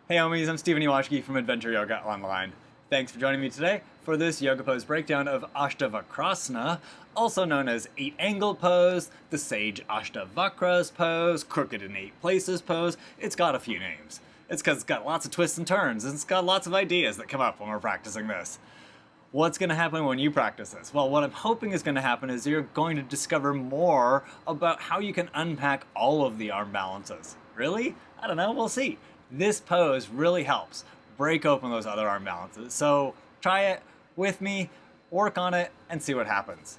Hey homies, I'm Ewashkiw from Adventure Yoga Online. Thanks for joining me today for this yoga pose breakdown of Astavakrasana, also known as 8-angle pose, the Sage Astavakras pose, crooked in 8 places pose. It's got a few names. It's because it's got lots of twists and turns, and it's got lots of ideas that come up when we're practicing this. What's going to happen when you practice this? Well, what I'm hoping is going to happen is you're going to discover more about how you can unpack all of the arm balances. Really? I don't know, we'll see. This pose really helps break open those other arm balances. So try it with me, work on it, and see what happens.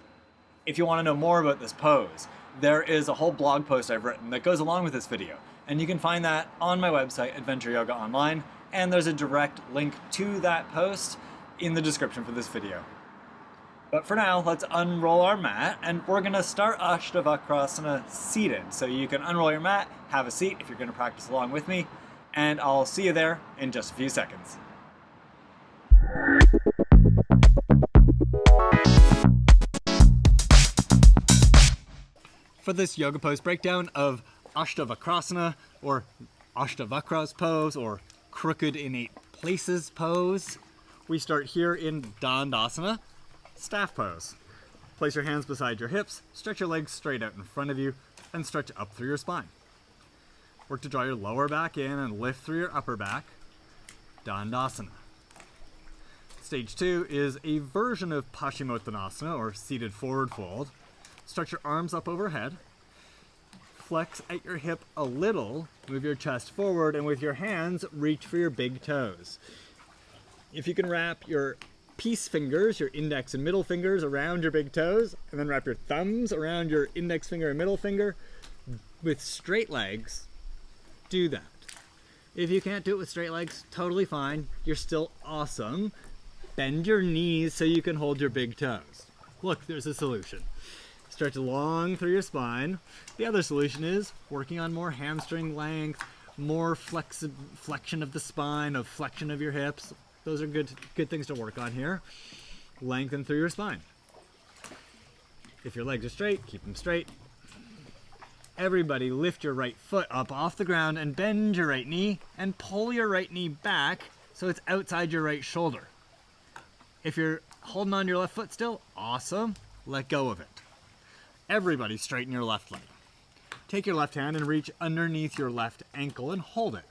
If you want to know more about this pose, there is a whole blog post I've written that goes along with this video. And you can find that on my website, Adventure Yoga Online, and there's a direct link to that post in the description for this video. But for now, let's unroll our mat, and we're going to start Astavakrasana seated. So you can unroll your mat, have a seat if you're going to practice along with me, and I'll see you there in just a few seconds. For this yoga pose breakdown of Astavakrasana, or Astavakras pose, or crooked in 8 places pose, we start here in Dandasana, staff pose. Place your hands beside your hips, stretch your legs straight out in front of you, and stretch up through your spine. Work to draw your lower back in and lift through your upper back, Dandasana. Stage 2 is a version of Paschimottanasana, or seated forward fold. Stretch your arms up overhead, flex at your hip a little, move your chest forward, and with your hands, reach for your big toes. If you can wrap your peace fingers, your index and middle fingers around your big toes, and then wrap your thumbs around your index finger and middle finger with straight legs, do that. If you can't do it with straight legs, totally fine. You're still awesome. Bend your knees so you can hold your big toes. Look, there's a solution. Stretch long through your spine. The other solution is working on more hamstring length, more flexion of the spine, of flexion of your hips. Those are good things to work on here. Lengthen through your spine. If your legs are straight, keep them straight. Everybody lift your right foot up off the ground and bend your right knee and pull your right knee back so it's outside your right shoulder. If you're holding on to your left foot still, awesome. Let go of it. Everybody straighten your left leg. Take your left hand and reach underneath your left ankle and hold it.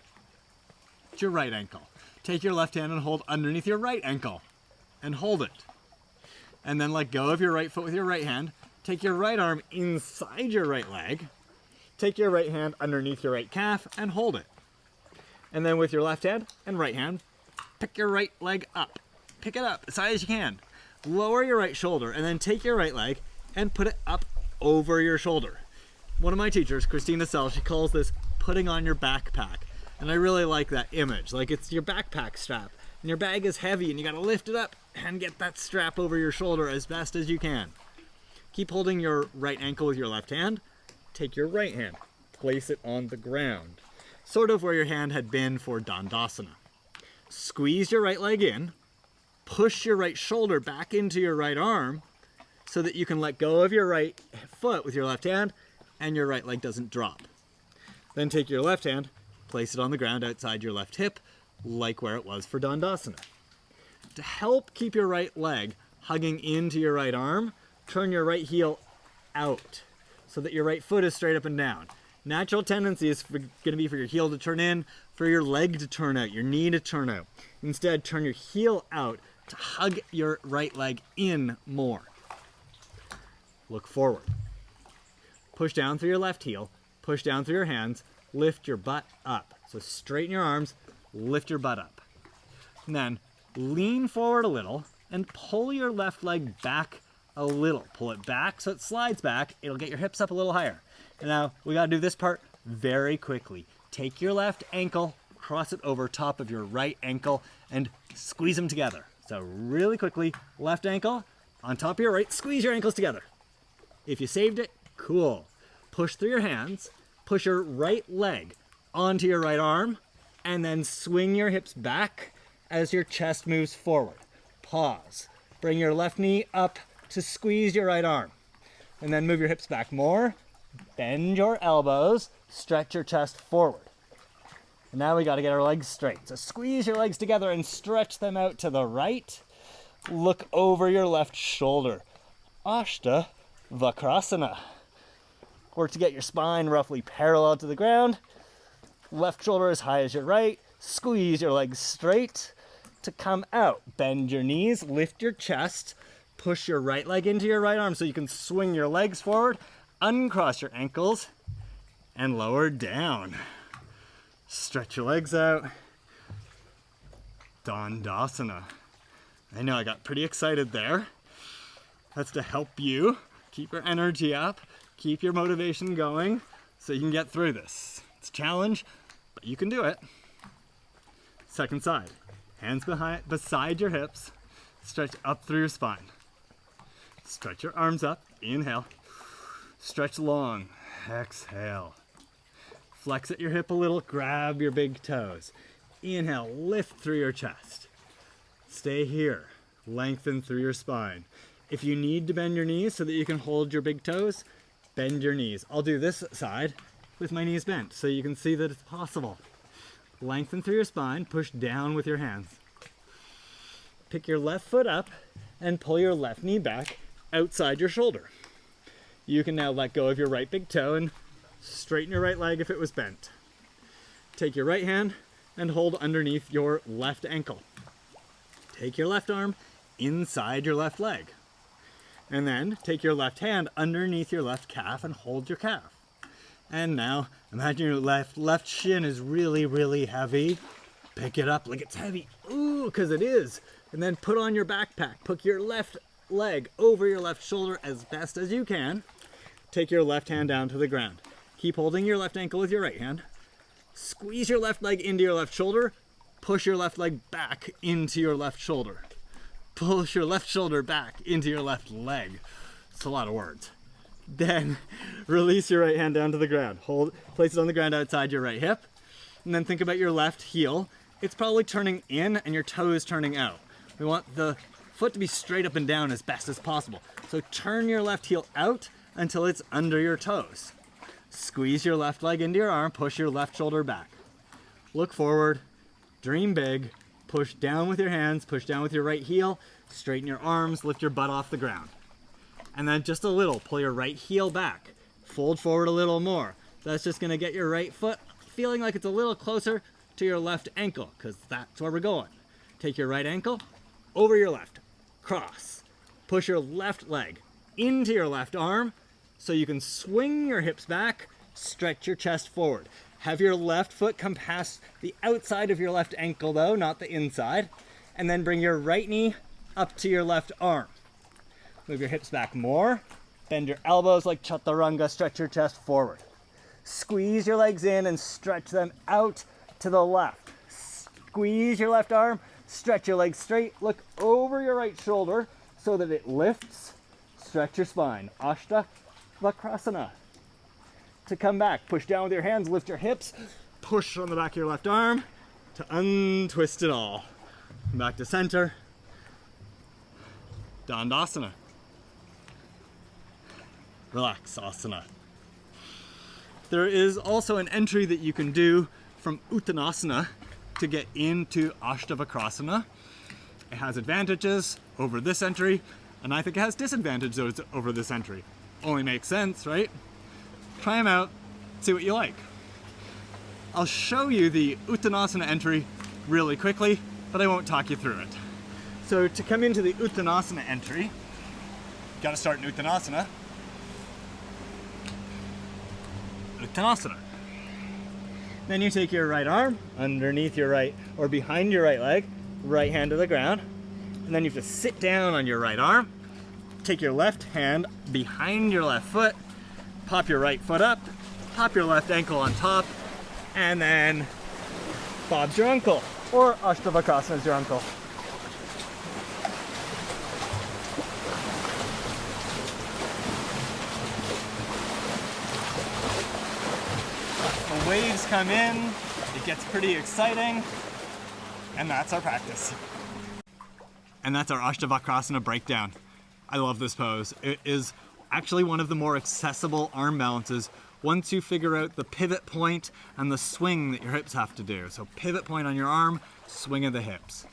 It's your right ankle. Take your left hand and hold underneath your right ankle and hold it. And then let go of your right foot with your right hand. Take your right arm inside your right leg. Take your right hand underneath your right calf and hold it. And then with your left hand and right hand, pick your right leg up. Pick it up as high as you can. Lower your right shoulder and then take your right leg and put it up over your shoulder. One of my teachers, Christina Sell, she calls this putting on your backpack. And I really like that image. Like it's your backpack strap. And your bag is heavy and you gotta lift it up and get that strap over your shoulder as best as you can. Keep holding your right ankle with your left hand. Take your right hand, place it on the ground, sort of where your hand had been for Dandasana. Squeeze your right leg in, push your right shoulder back into your right arm so that you can let go of your right foot with your left hand and your right leg doesn't drop. Then take your left hand, place it on the ground outside your left hip, like where it was for Dandasana. To help keep your right leg hugging into your right arm, turn your right heel out, so that your right foot is straight up and down. Natural tendency is going to be for your heel to turn in, for your leg to turn out, your knee to turn out. Instead, turn your heel out to hug your right leg in more. Look forward. Push down through your left heel, push down through your hands, lift your butt up. So straighten your arms, lift your butt up. And then lean forward a little and pull your left leg back a little. Pull it back so it slides back. It'll get your hips up a little higher. And now we gotta do this part very quickly. Take your left ankle, cross it over top of your right ankle, and squeeze them together. So really quickly, left ankle on top of your right, squeeze your ankles together. If you saved it, cool. Push through your hands, push your right leg onto your right arm, and then swing your hips back as your chest moves forward. Pause. Bring your left knee up to squeeze your right arm. And then move your hips back more. Bend your elbows. Stretch your chest forward. And now we got to get our legs straight. So squeeze your legs together and stretch them out to the right. Look over your left shoulder. Astavakrasana. Work to get your spine roughly parallel to the ground. Left shoulder as high as your right. Squeeze your legs straight to come out. Bend your knees, lift your chest, push your right leg into your right arm so you can swing your legs forward, uncross your ankles, and lower down. Stretch your legs out. Dandasana. I know I got pretty excited there. That's to help you keep your energy up, keep your motivation going so you can get through this. It's a challenge, but you can do it. Second side. Hands beside your hips. Stretch up through your spine. Stretch your arms up. Inhale. Stretch long. Exhale. Flex at your hip a little. Grab your big toes. Inhale. Lift through your chest. Stay here. Lengthen through your spine. If you need to bend your knees so that you can hold your big toes, bend your knees. I'll do this side with my knees bent so you can see that it's possible. Lengthen through your spine, push down with your hands. Pick your left foot up and pull your left knee back outside your shoulder. You can now let go of your right big toe and straighten your right leg if it was bent. Take your right hand and hold underneath your left ankle. Take your left arm inside your left leg. And then take your left hand underneath your left calf and hold your calf. And now imagine your left shin is really, really heavy. Pick it up like it's heavy. Ooh, because it is. And then put on your backpack. Put your left leg over your left shoulder as best as you can. Take your left hand down to the ground. Keep holding your left ankle with your right hand. Squeeze your left leg into your left shoulder. Push your left leg back into your left shoulder. Push your left shoulder back into your left leg. It's a lot of words. Then release your right hand down to the ground. Place it on the ground outside your right hip. And then think about your left heel. It's probably turning in and your toe is turning out. We want the foot to be straight up and down as best as possible. So turn your left heel out until it's under your toes. Squeeze your left leg into your arm, push your left shoulder back. Look forward, dream big, push down with your hands, push down with your right heel, straighten your arms, lift your butt off the ground. And then just a little, pull your right heel back, fold forward a little more. That's just gonna get your right foot feeling like it's a little closer to your left ankle, because that's where we're going. Take your right ankle over your left, cross. Push your left leg into your left arm so you can swing your hips back, stretch your chest forward. Have your left foot come past the outside of your left ankle though, not the inside. And then bring your right knee up to your left arm. Move your hips back more. Bend your elbows like chaturanga, stretch your chest forward. Squeeze your legs in and stretch them out to the left. Squeeze your left arm, stretch your legs straight, look over your right shoulder so that it lifts. Stretch your spine. Astavakrasana. To come back, push down with your hands, lift your hips, push on the back of your left arm to untwist it all. Come back to center. Dandasana. Relax, asana. There is also an entry that you can do from Uttanasana to get into Astavakrasana. It has advantages over this entry, and I think it has disadvantages over this entry. Only makes sense, right? Try them out, see what you like. I'll show you the Uttanasana entry really quickly, but I won't talk you through it. So to come into the Uttanasana entry, you gotta start in Uttanasana. Uttanasana. Then you take your right arm underneath your right, or behind your right leg, right hand to the ground. And then you have to sit down on your right arm, take your left hand behind your left foot, pop your right foot up, pop your left ankle on top, and then Bob's your uncle, or Astavakrasana is your uncle. The waves come in, it gets pretty exciting, and that's our practice. And that's our Astavakrasana breakdown. I love this pose. It is actually one of the more accessible arm balances once you figure out the pivot point and the swing that your hips have to do. So pivot point on your arm, swing of the hips.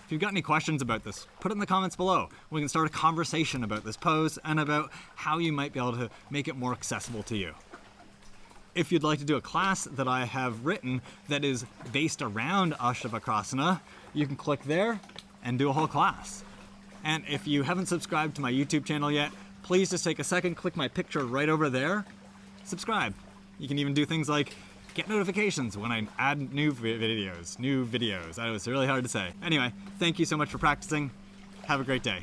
If you've got any questions about this, put it in the comments below. We can start a conversation about this pose and about how you might be able to make it more accessible to you. If you'd like to do a class that I have written that is based around Astavakrasana, you can click there and do a whole class. And if you haven't subscribed to my YouTube channel yet, please just take a second, click my picture right over there, subscribe. You can even do things like get notifications when I add new videos. That was really hard to say. Anyway, thank you so much for practicing. Have a great day.